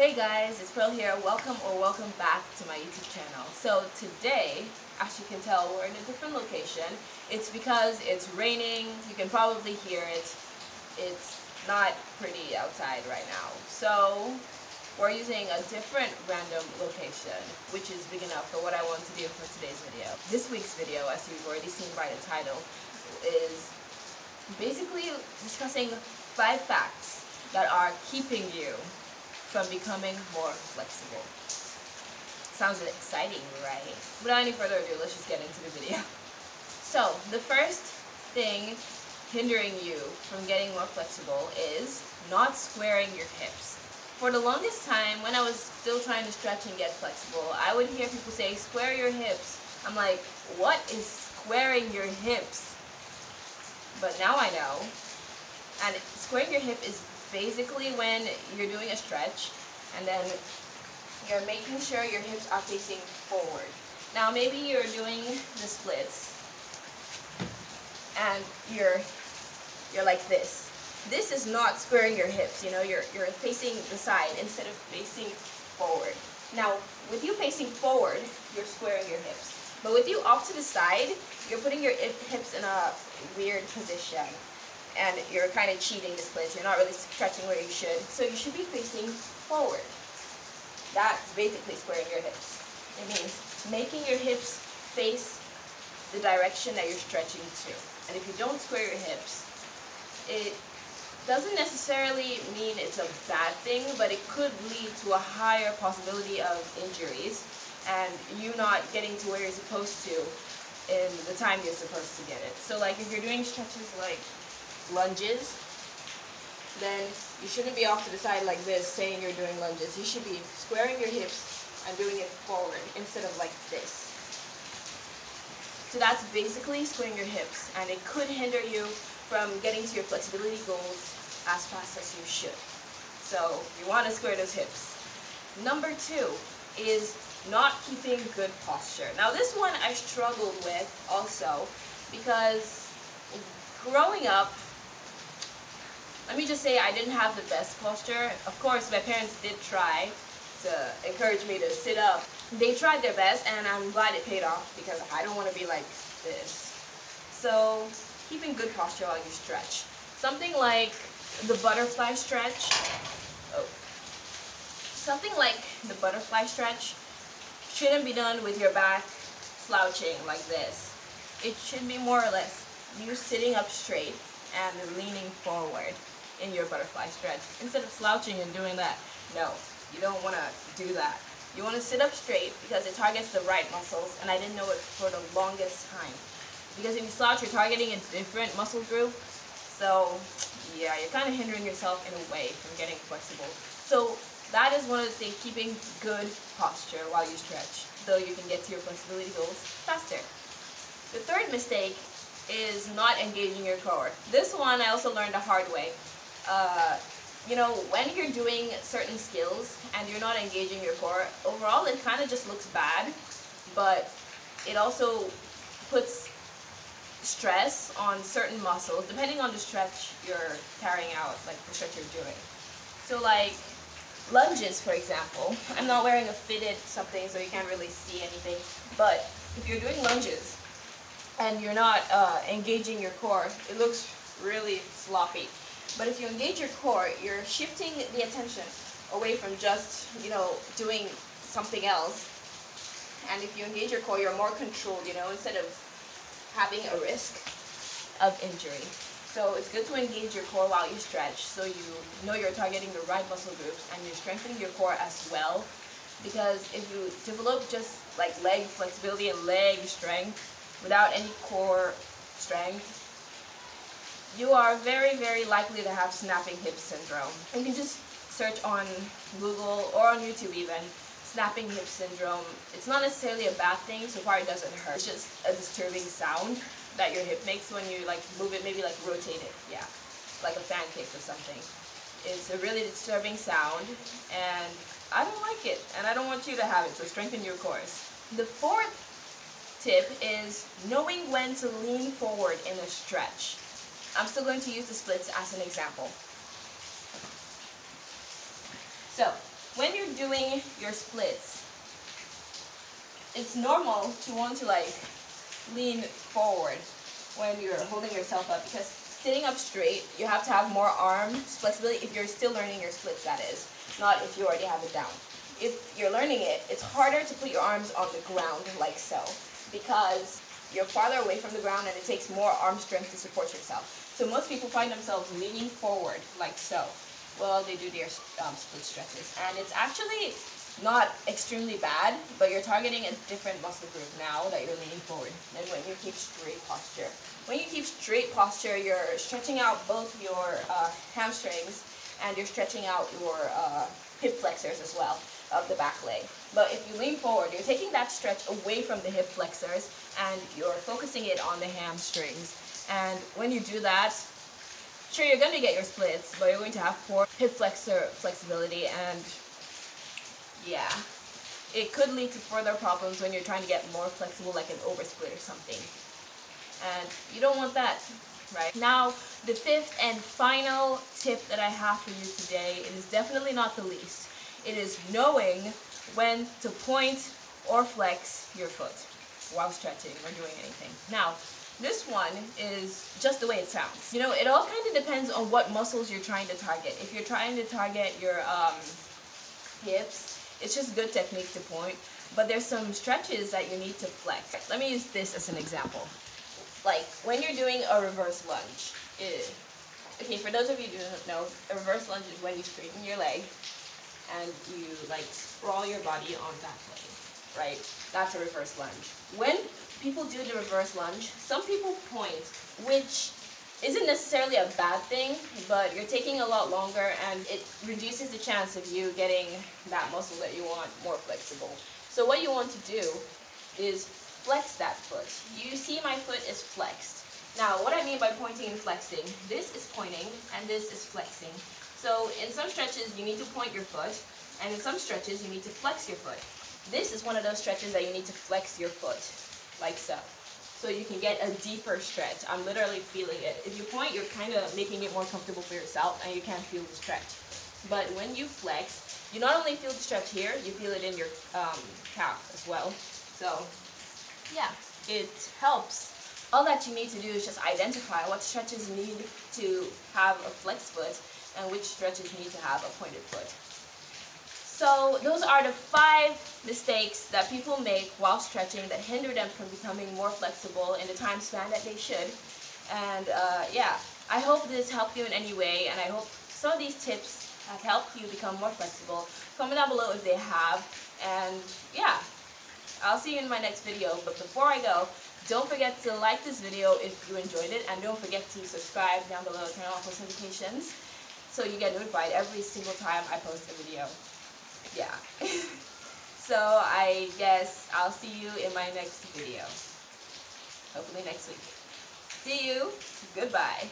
Hey guys, it's Pearl here. Welcome back to my YouTube channel. So today, as you can tell, we're in a different location. It's because it's raining. You can probably hear it. It's not pretty outside right now. So we're using a different random location, which is big enough for what I want to do for today's video. This week's video, as you've already seen by the title, is basically discussing 5 facts that are keeping you from becoming more flexible. Sounds exciting, right? Without any further ado, let's just get into the video. So, the first thing hindering you from getting more flexible is not squaring your hips. For the longest time, when I was still trying to stretch and get flexible, I would hear people say, square your hips. I'm like, what is squaring your hips? But now I know. And squaring your hip is basically when you're doing a stretch and then you're making sure your hips are facing forward. Now maybe you're doing the splits and you're like this. This is not squaring your hips, you know, you're facing the side instead of facing forward. Now with you facing forward, you're squaring your hips. But with you off to the side, you're putting your hips in a weird position. And you're kind of cheating the splits. You're not really stretching where you should. So you should be facing forward. That's basically squaring your hips. It means making your hips face the direction that you're stretching to. And if you don't square your hips, it doesn't necessarily mean it's a bad thing, but it could lead to a higher possibility of injuries and you not getting to where you're supposed to in the time you're supposed to get it. So like if you're doing stretches like lunges, then you shouldn't be off to the side like this saying you're doing lunges. You should be squaring your hips and doing it forward instead of like this. So that's basically squaring your hips, and it could hinder you from getting to your flexibility goals as fast as you should. So you want to square those hips. Number 2 is not keeping good posture. Now this one I struggled with also because growing up, let me just say I didn't have the best posture. Of course, my parents did try to encourage me to sit up. They tried their best, and I'm glad it paid off because I don't want to be like this. So, keeping good posture while you stretch. Something like the butterfly stretch. Something like the butterfly stretch shouldn't be done with your back slouching like this. It should be more or less you sitting up straight and leaning forward in your butterfly stretch instead of slouching and doing that. No, you don't want to do that. You want to sit up straight because it targets the right muscles, and I didn't know it for the longest time. Because if you slouch, you're targeting a different muscle group. So yeah, you're kind of hindering yourself in a way from getting flexible. So that is one of the things, keeping good posture while you stretch so you can get to your flexibility goals faster. The third mistake is not engaging your core. This one I also learned the hard way. You know, when you're doing certain skills and you're not engaging your core, overall it kind of just looks bad, but it also puts stress on certain muscles depending on the stretch you're carrying out, like the stretch you're doing. So like lunges, for example, I'm not wearing a fitted something so you can't really see anything, but if you're doing lunges and you're not engaging your core, it looks really sloppy. But if you engage your core, you're shifting the attention away from just, you know, doing something else. And if you engage your core, you're more controlled, you know, instead of having a risk of injury. So it's good to engage your core while you stretch so you know you're targeting the right muscle groups and you're strengthening your core as well. Because if you develop just like leg flexibility and leg strength without any core strength, you are very, very likely to have snapping hip syndrome. You can just search on Google or on YouTube even, snapping hip syndrome. It's not necessarily a bad thing, so far it doesn't hurt. It's just a disturbing sound that your hip makes when you like move it, maybe like rotate it, yeah, like a pancake or something. It's a really disturbing sound, and I don't like it, and I don't want you to have it, so strengthen your cores. The fourth tip is knowing when to lean forward in a stretch. I'm still going to use the splits as an example. So, when you're doing your splits, it's normal to want to like lean forward when you're holding yourself up, because sitting up straight, you have to have more arm flexibility if you're still learning your splits, that is, not if you already have it down. If you're learning it, it's harder to put your arms on the ground like so, because you're farther away from the ground and it takes more arm strength to support yourself. So most people find themselves leaning forward like so while they do their split stretches. And it's actually not extremely bad, but you're targeting a different muscle group now that you're leaning forward than when you keep straight posture. When you keep straight posture, you're stretching out both your hamstrings and you're stretching out your hip flexors as well of the back leg. But if you lean forward, you're taking that stretch away from the hip flexors and you're focusing it on the hamstrings. And when you do that, sure, you're going to get your splits, but you're going to have poor hip flexor flexibility, and yeah, it could lead to further problems when you're trying to get more flexible, like an oversplit or something. And you don't want that, right? Now, the fifth and final tip that I have for you today, it is definitely not the least. It is knowing when to point or flex your foot while stretching or doing anything. Now, this one is just the way it sounds. You know, it all kind of depends on what muscles you're trying to target. If you're trying to target your hips, it's just good technique to point, but there's some stretches that you need to flex. Let me use this as an example. Like when you're doing a reverse lunge. Okay, for those of you who don't know, a reverse lunge is when you straighten your leg and you like sprawl your body on that leg, right? That's a reverse lunge. When people do the reverse lunge, some people point, which isn't necessarily a bad thing, but you're taking a lot longer and it reduces the chance of you getting that muscle that you want more flexible. So what you want to do is flex that foot. You see my foot is flexed. Now, what I mean by pointing and flexing, this is pointing and this is flexing. So in some stretches, you need to point your foot, and in some stretches, you need to flex your foot. This is one of those stretches that you need to flex your foot, like so. So you can get a deeper stretch. I'm literally feeling it. If you point, you're kind of making it more comfortable for yourself and you can't feel the stretch. But when you flex, you not only feel the stretch here, you feel it in your calf as well. So yeah, it helps. All that you need to do is just identify what stretches need to have a flex foot and which stretches need to have a pointed foot. So those are the 5 mistakes that people make while stretching that hinder them from becoming more flexible in the time span that they should. And yeah, I hope this helped you in any way, and I hope some of these tips have helped you become more flexible. Comment down below if they have, and yeah, I'll see you in my next video. But before I go, don't forget to like this video if you enjoyed it, and don't forget to subscribe down below, turn on post notifications so you get notified every single time I post a video. Yeah. So I guess I'll see you in my next video. Hopefully next week. See you. Goodbye.